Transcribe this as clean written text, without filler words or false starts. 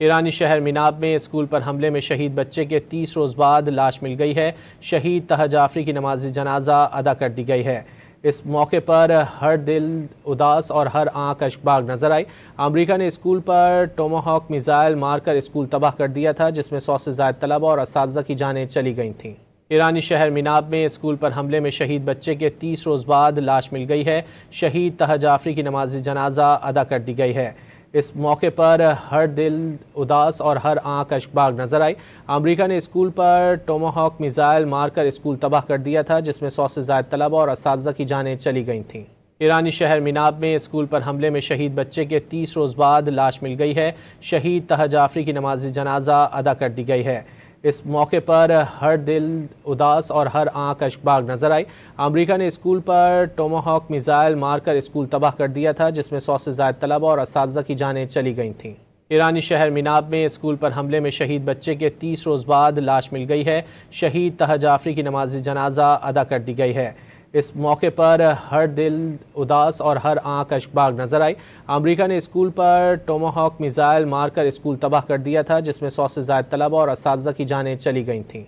ایرانی شہر مناب میں اسکول پر حملے میں شہید بچے کے 30 روز بعد لاش مل گئی ہے۔ شہید طہا جعفری کی نماز جنازہ ادا کر دی گئی ہے۔ اس موقع پر ہر دل اداس اور ہر آنکھ اشکباک نظر آئی۔ امریکہ نے اسکول پر ٹوماہاک میزائل مار کر اسکول تباہ کر دیا تھا، جس میں 100 سے زائد طلباء اور اساتذہ کی جانیں چلی گئی تھیں۔ ایرانی شہر مناب میں اسکول پر حملے میں شہید بچے کے 30 روز بعد لاش مل گئی ہے۔ شہید طہا جعفری کی نماز جنازہ ادا کر دی گئی ہے۔ اس موقع پر ہر دل اداس اور ہر آنکھ اشکباک نظر آئی۔ امریکہ نے اسکول پر ٹوماہاک میزائل مار کر اسکول تباہ کر دیا تھا، جس میں 100 سے زائد طلباء اور اساتذہ کی جانیں چلی گئی تھیں۔ ایرانی شہر مناب میں اسکول پر حملے میں شہید بچے کے 30 روز بعد لاش مل گئی ہے۔ شہید طہا جعفری کی نماز جنازہ ادا کر دی گئی ہے۔ اس موقع پر ہر دل اداس اور ہر آنکھ اشکباک نظر آئی۔ امریکہ نے اسکول پر ٹوماہاک میزائل مار کر اسکول تباہ کر دیا تھا، جس میں 100 سے زائد طلباء اور اساتذہ کی جانیں چلی گئی تھیں۔ ایرانی شہر مناب میں اسکول پر حملے میں شہید بچے کے 30 روز بعد لاش مل گئی ہے۔ شہید طہا جعفری کی نماز جنازہ ادا کر دی گئی ہے۔ اس موقع پر ہر دل اداس اور ہر آنکھ اشکباک نظر آئی۔ امریکہ نے اسکول پر ٹوماہاک میزائل مار کر اسکول تباہ کر دیا تھا، جس میں 100 سے زائد طلباء اور اساتذہ کی جانیں چلی گئی تھیں۔